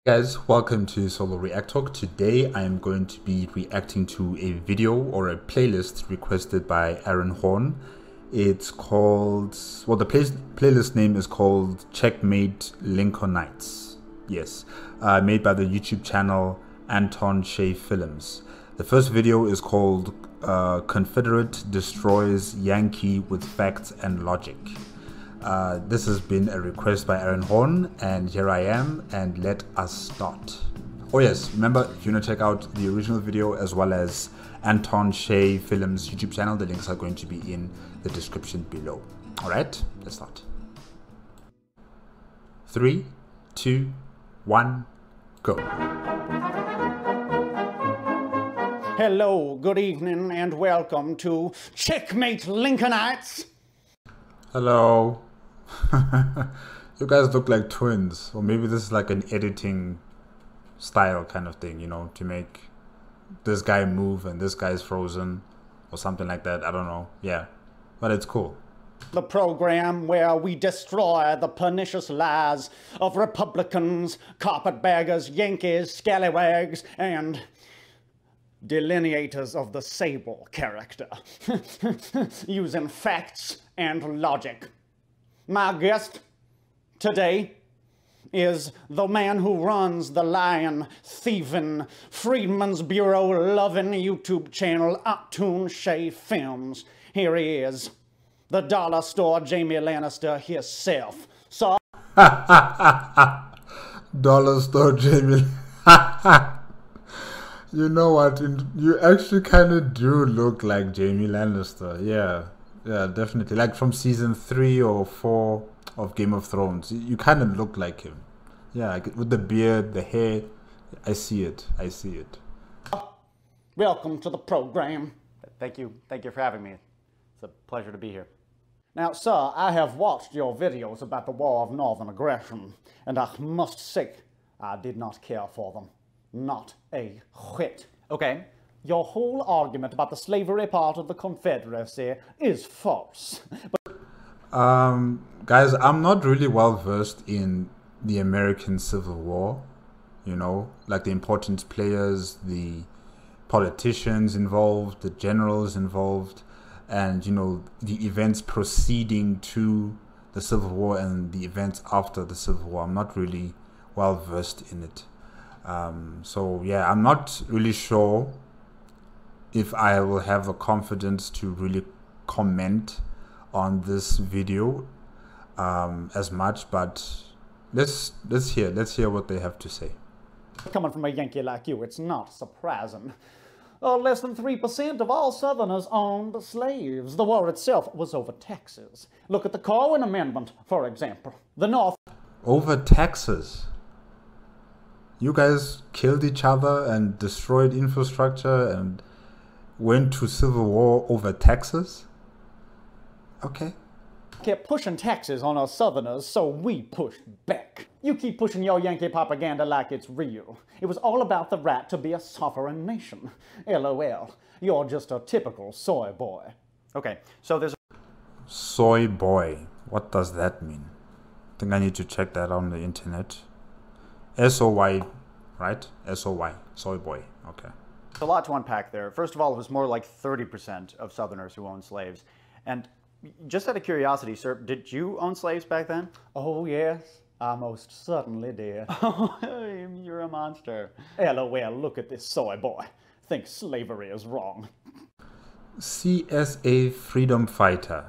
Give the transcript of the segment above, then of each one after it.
Guys, welcome to Solo React Talk. Today I am going to be reacting to a video or a playlist requested by Aaron Horn. It's called, well, the playlist name is called Checkmate Lincolnites. Yes, made by the YouTube channel Atun-Shei Films. The first video is called Confederate Destroys Yankee with Facts and Logic. This has been a request by Aaron Horn, and here I am, and let us start. Oh yes, remember, if you want to check out the original video as well as Atun-Shei Films YouTube channel, the links are going to be in the description below. Alright, let's start. 3, 2, 1, go. Hello, good evening, and welcome to Checkmate Lincolnites. Hello. You guys look like twins, or maybe this is like an editing style kind of thing, you know, to make this guy move and this guy's frozen or something like that. I don't know. Yeah, but it's cool. The program where we destroy the pernicious lies of Republicans, carpetbaggers, Yankees, scallywags, and delineators of the Sable character, using facts and logic. My guest today is the man who runs the lion-thieving, Freedmen's Bureau-loving YouTube channel Atun-Shei Films. Here he is, the dollar store Jamie Lannister himself. So, Dollar store Jamie. You know what? You actually kind of do look like Jamie Lannister. Yeah, definitely. Like from season 3 or 4 of Game of Thrones. You kind of look like him. Yeah, like with the beard, the hair. I see it. I see it. welcome to the program. Thank you for having me. It's a pleasure to be here. Now, sir, I have watched your videos about the War of Northern Aggression, and I must say, I did not care for them. Not a whit. Okay. Your whole argument about the slavery part of the Confederacy is false. Guys, I'm not really well versed in the American Civil War, you know, like the important players, the politicians involved, the generals involved, and, you know, the events preceding to the Civil War and the events after the Civil War. I'm not really well versed in it. So yeah, I'm not really sure if I will have the confidence to really comment on this video as much, but let's hear what they have to say. Coming from a Yankee like you, it's not surprising. Less than 3% of all Southerners owned slaves. The war itself was over taxes. Look at the Corwin Amendment, for example. The North... Over taxes? You guys killed each other and destroyed infrastructure and went to civil war over taxes? Okay. Kept pushing taxes on us Southerners, so we pushed back. You keep pushing your Yankee propaganda like it's real. It was all about the right to be a sovereign nation. LOL. You're just a typical soy boy. Okay, so there's Soy boy. What does that mean? I think I need to check that on the internet. S-O-Y, right? S-O-Y. Soy boy. Okay. a lot to unpack there. First of all, it was more like 30% of Southerners who owned slaves. And just out of curiosity, sir, did you own slaves back then? Oh, yes. I most certainly did. Oh, you're a monster. LOL, look at this soy boy. Thinks slavery is wrong. CSA Freedom Fighter,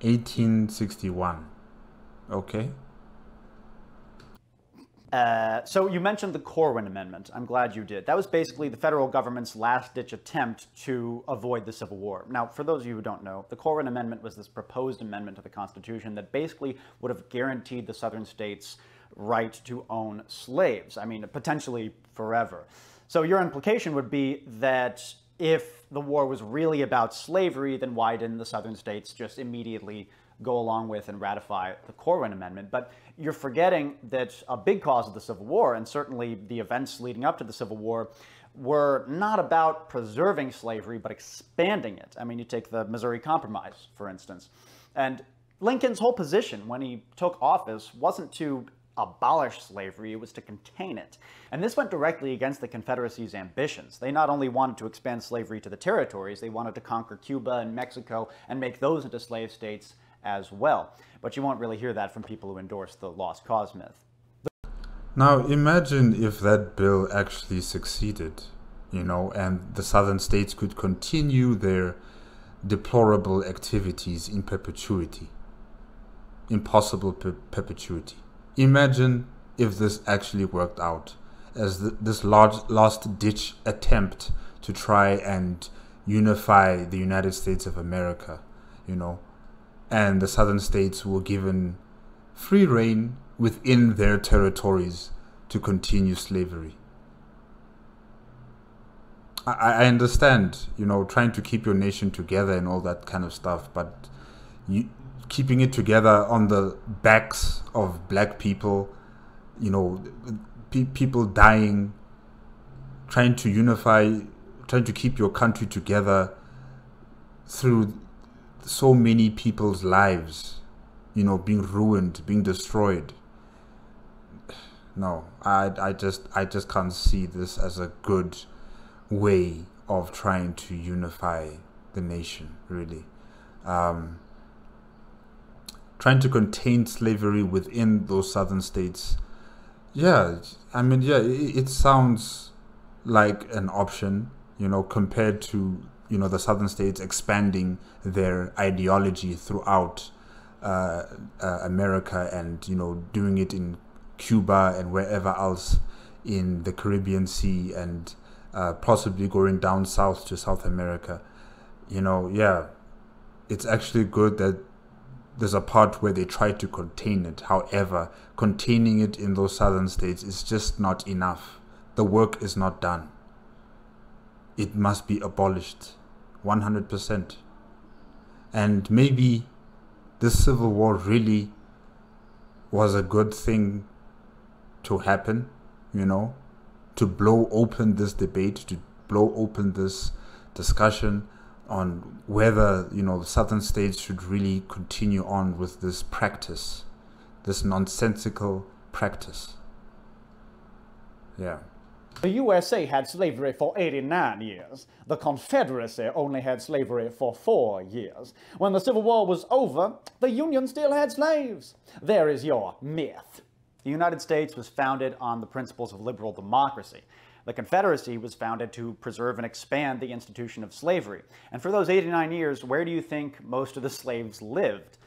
1861. Okay. So you mentioned the Corwin Amendment. I'm glad you did. That was basically the federal government's last-ditch attempt to avoid the Civil War. Now, for those of you who don't know, the Corwin Amendment was this proposed amendment to the Constitution that basically would have guaranteed the southern states right to own slaves. I mean, potentially forever. So your implication would be that if the war was really about slavery, then why didn't the southern states just immediately go along with and ratify the Corwin Amendment? But you're forgetting that a big cause of the Civil War, and certainly the events leading up to the Civil War, were not about preserving slavery, but expanding it. I mean, you take the Missouri Compromise, for instance. And Lincoln's whole position when he took office wasn't to abolish slavery, it was to contain it. And this went directly against the Confederacy's ambitions. They not only wanted to expand slavery to the territories, they wanted to conquer Cuba and Mexico and make those into slave states as well. But you won't really hear that from people who endorse the lost cause myth. Now, imagine if that bill actually succeeded, and the southern states could continue their deplorable activities in perpetuity. Impossible perpetuity. Imagine if this actually worked out as this large last-ditch attempt to try and unify the United States of America, and the southern states were given free rein within their territories to continue slavery. I understand, trying to keep your nation together and all that kind of stuff, but keeping it together on the backs of black people, people dying, trying to unify, trying to keep your country together through so many people's lives, being ruined, being destroyed. No, I just can't see this as a good way of trying to unify the nation, really. Trying to contain slavery within those southern states, it sounds like an option, compared to, the southern states expanding their ideology throughout America and, doing it in Cuba and wherever else in the Caribbean Sea and possibly going down south to South America. It's actually good that there's a part where they try to contain it. However, containing it in those southern states is just not enough. The work is not done. It must be abolished 100%. And maybe this civil war really was a good thing to happen, to blow open this debate, to blow open this discussion on whether, the southern states should really continue on with this practice, this nonsensical practice. Yeah. The USA had slavery for 89 years. The Confederacy only had slavery for 4 years. When the Civil War was over, the Union still had slaves. There is your myth. The United States was founded on the principles of liberal democracy. The Confederacy was founded to preserve and expand the institution of slavery. And for those 89 years, where do you think most of the slaves lived?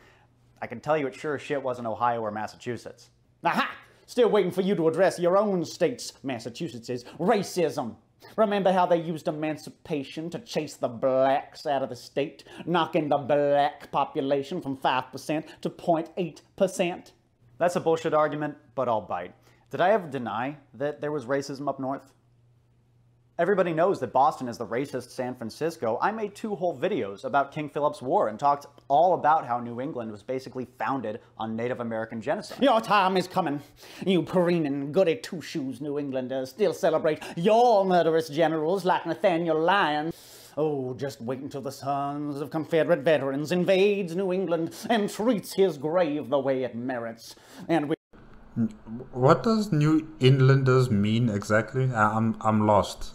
I can tell you it sure as shit wasn't Ohio or Massachusetts. Aha! Still waiting for you to address your own state's, Massachusetts' racism. Remember how they used emancipation to chase the blacks out of the state, knocking the black population from 5% to 0.8%? That's a bullshit argument, but I'll bite. Did I ever deny that there was racism up north? Everybody knows that Boston is the racist San Francisco. I made 2 whole videos about King Philip's War and talked all about how New England was basically founded on Native American genocide. Your time is coming. You preening goody two-shoes New Englanders still celebrate your murderous generals like Nathaniel Lyon. Oh, just wait until the sons of Confederate veterans invades New England and treats his grave the way it merits. And we... What does New Englanders mean exactly? I'm lost.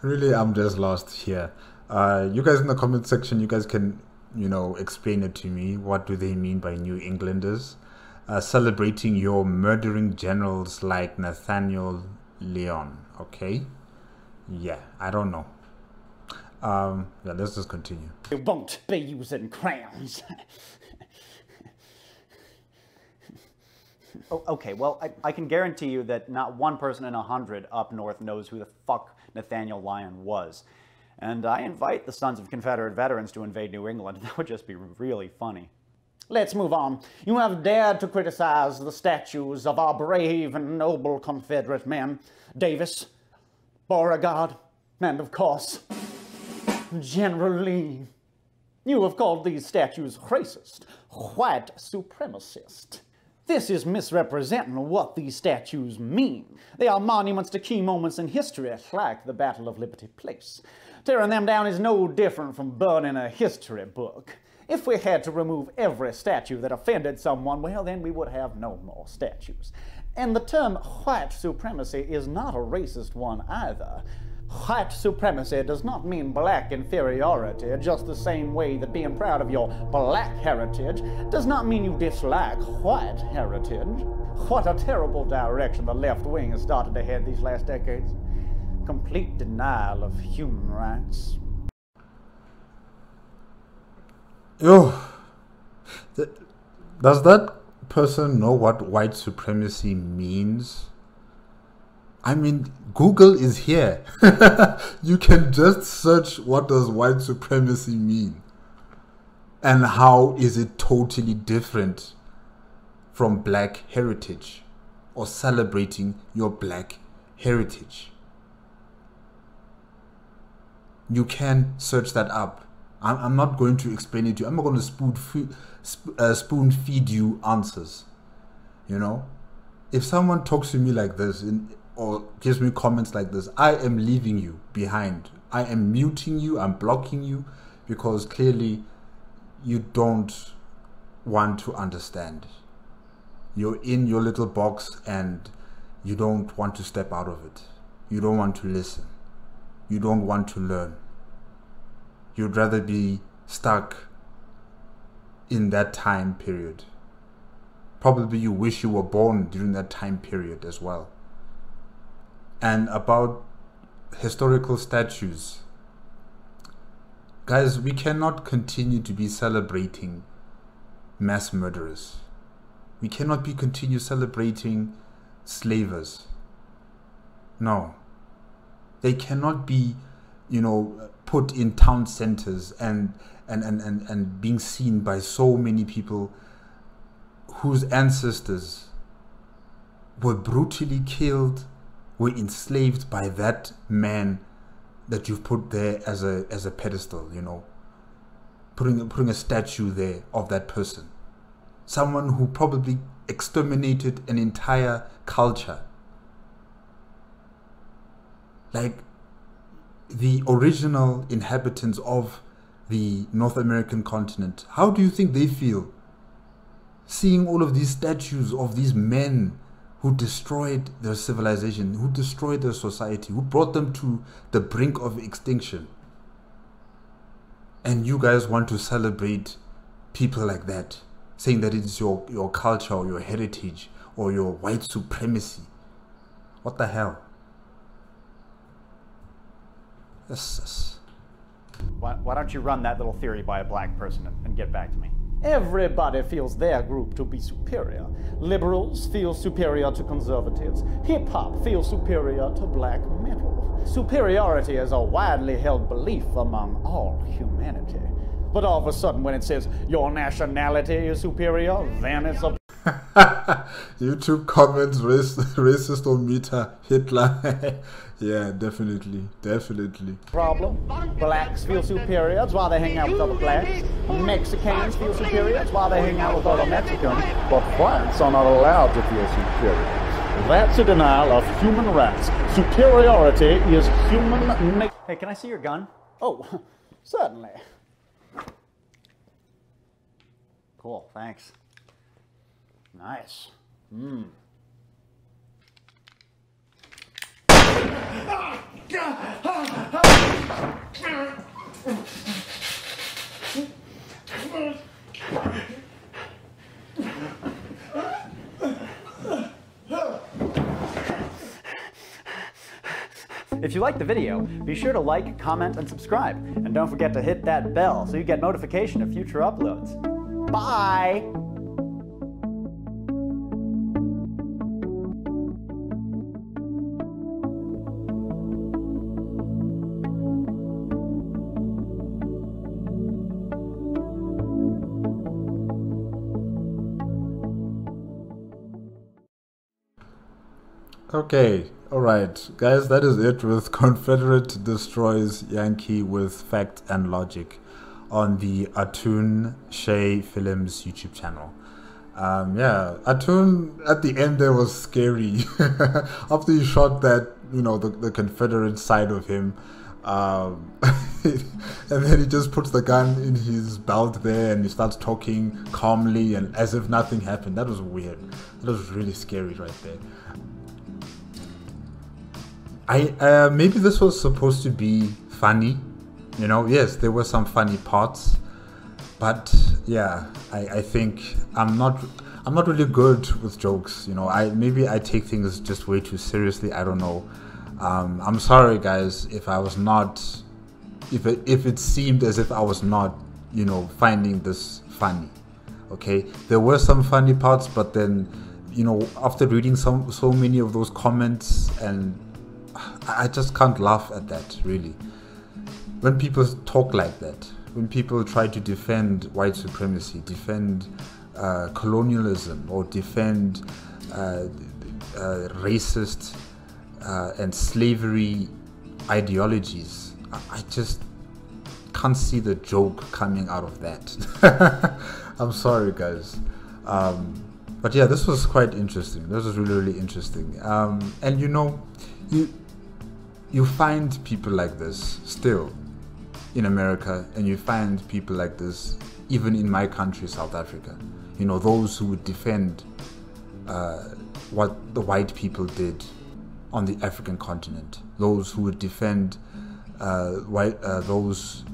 Really, I'm just lost here. You guys in the comment section, you guys can, explain it to me. What do they mean by New Englanders? Celebrating your murdering generals like Nathaniel Lyon, okay? Yeah, I don't know. Let's just continue. You won't be using crayons. Oh, okay, well, I can guarantee you that not one person in 100 up north knows who the fuck Nathaniel Lyon was. And I invite the sons of Confederate veterans to invade New England. That would just be really funny. Let's move on. You have dared to criticize the statues of our brave and noble Confederate men, Davis, Beauregard, and of course, General Lee. You have called these statues racist, white supremacist. This is misrepresenting what these statues mean. They are monuments to key moments in history, like the Battle of Liberty Place. Tearing them down is no different from burning a history book. If we had to remove every statue that offended someone, well, then we would have no more statues. And the term white supremacy is not a racist one either. White supremacy does not mean black inferiority, just the same way that being proud of your black heritage does not mean you dislike white heritage. What a terrible direction the left wing has started to head these last decades. Complete denial of human rights. Yo, does that person know what white supremacy means? I mean, Google is here. You can just search what does white supremacy mean and how is it totally different from black heritage or celebrating your black heritage. You can search that up. I'm not going to explain it to you. I'm not going to spoon feed you answers. You know, if someone talks to me like this or gives me comments like this, I am leaving you behind. I am muting you. I'm blocking you because clearly you don't want to understand. You're in your little box and you don't want to step out of it. You don't want to listen. You don't want to learn. You'd rather be stuck in that time period. Probably you wish you were born during that time period as well. And about historical statues, guys, we cannot continue to be celebrating mass murderers. We cannot continue celebrating slavers. No. They cannot be, you know, put in town centers and being seen by so many people whose ancestors were brutally killed, were enslaved by that man that you've put there as a pedestal, you know, putting a statue there of that person. Someone who probably exterminated an entire culture. Like the original inhabitants of the North American continent, how do you think they feel seeing all of these statues of these men who destroyed their civilization, who destroyed their society, who brought them to the brink of extinction? And you guys want to celebrate people like that, saying that it's your culture or your heritage or your white supremacy. What the hell? Yes. Why don't you run that little theory by a black person and get back to me? Everybody feels their group to be superior. Liberals feel superior to conservatives. Hip-hop feels superior to black metal. Superiority is a widely held belief among all humanity. But all of a sudden when it says your nationality is superior, then it's a... YouTube comments, racist or meter, Hitler. Yeah, definitely. problem. Blacks feel superior, that's why they hang out with other blacks. Mexicans feel superior, that's why they hang out with other Mexicans. But whites are not allowed to feel superior. That's a denial of human rights. Superiority is human... Hey, can I see your gun? Oh, certainly. Cool, thanks. Nice. If you liked the video, be sure to like, comment, and subscribe. And don't forget to hit that bell so you get notification of future uploads. Bye! Okay, alright, guys, that is it with Confederate destroys Yankee with fact and logic on the Atun-Shei Films YouTube channel. Yeah, Atun at the end there was scary. After he shot that, you know, the Confederate side of him, And then he just puts the gun in his belt there and he starts talking calmly and as if nothing happened. That was weird. That was really scary right there. Maybe this was supposed to be funny, you know. Yes, there were some funny parts, but yeah, I think I'm not really good with jokes, you know. Maybe I take things just way too seriously. I don't know. I'm sorry, guys, if I was not, if it seemed as if I was not, you know, finding this funny. Okay, there were some funny parts, but then, you know, after reading so many of those comments, and I just can't laugh at that, really. When people talk like that, when people try to defend white supremacy, defend colonialism, or defend racist and slavery ideologies, I just can't see the joke coming out of that. I'm sorry, guys. But yeah, this was quite interesting. This was really, really interesting. And you know, you find people like this still in America, and you find people like this even in my country, South Africa. You know, those who would defend what the white people did on the African continent. Those who would defend those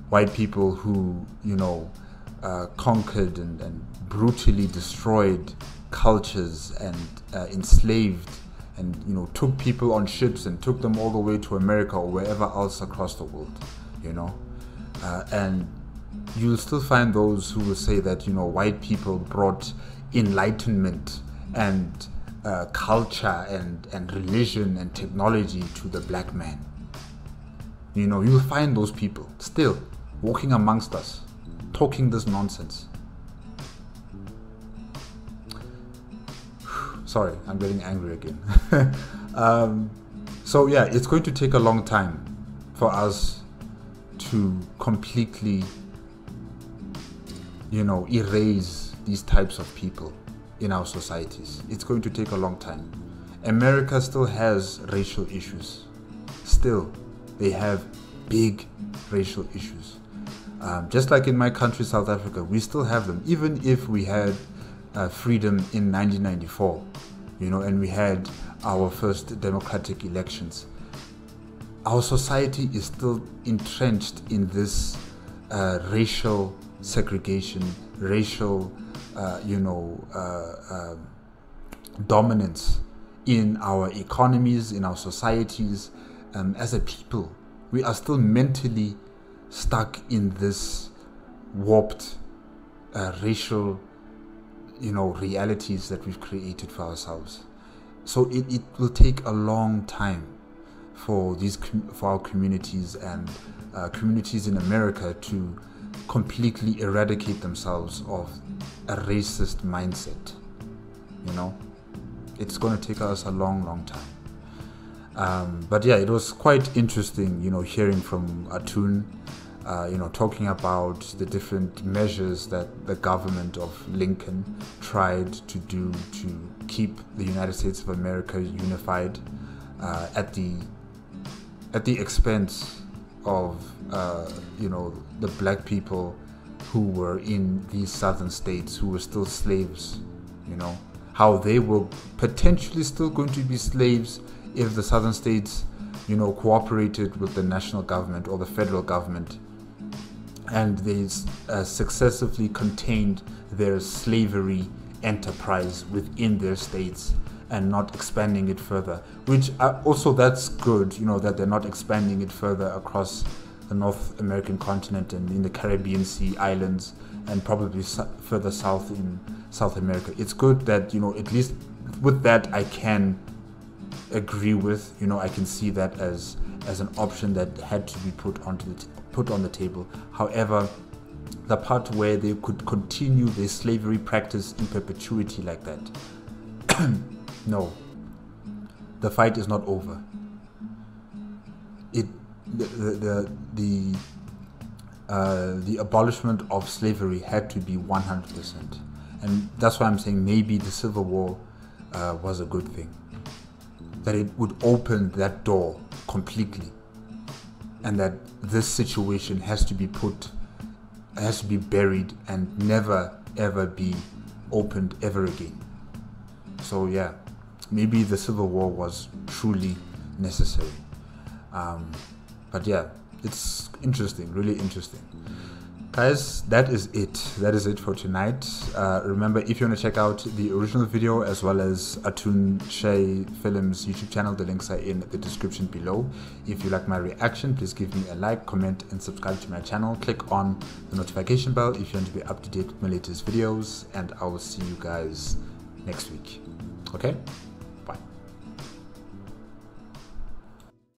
white people who, you know, conquered and brutally destroyed cultures and enslaved and, you know, took people on ships and took them all the way to America or wherever else across the world, you know. And you'll still find those who will say that, you know, white people brought enlightenment and culture and religion and technology to the black man. You know, you'll find those people still walking amongst us, talking this nonsense. Sorry, I'm getting angry again. So yeah, it's going to take a long time for us to completely, you know, erase these types of people in our societies. It's going to take a long time. America still has racial issues. Still, they have big racial issues. Just like in my country, South Africa, we still have them. Even if we had freedom in 1994, you know, and we had our first democratic elections, our society is still entrenched in this racial segregation, racial, dominance in our economies, in our societies. As a people, we are still mentally stuck in this warped racial, you know, realities that we've created for ourselves. So it will take a long time for our communities and communities in America to completely eradicate themselves of a racist mindset. You know, it's going to take us a long, long time. But yeah, it was quite interesting, you know, hearing from Atun, you know, talking about the different measures that the government of Lincoln tried to do to keep the United States of America unified at the expense of, you know, the black people who were in these southern states who were still slaves, you know, how they were potentially still going to be slaves if the southern states, you know, cooperated with the national government or the federal government, and they successively contained their slavery enterprise within their states and not expanding it further, which also that's good, you know, that they're not expanding it further across the North American continent and in the Caribbean Sea islands and probably further south in South America. It's good that, you know, at least with that I can agree with, you know, I can see that as an option that had to be put on the table. However, the part where they could continue their slavery practice in perpetuity like that, no, the fight is not over. The abolishment of slavery had to be 100%, and that's why I'm saying maybe the Civil War was a good thing, that it would open that door completely. and that this situation has to be buried and never ever be opened ever again. So yeah, maybe the Civil War was truly necessary. But yeah, it's interesting, really interesting. Guys, that is it for tonight. Remember, if you want to check out the original video as well as Atun-Shei Film's YouTube channel, the links are in the description below. If you like my reaction, please give me a like, comment, and subscribe to my channel. Click on the notification bell if you want to be up to date with my latest videos, and I will see you guys next week. Okay?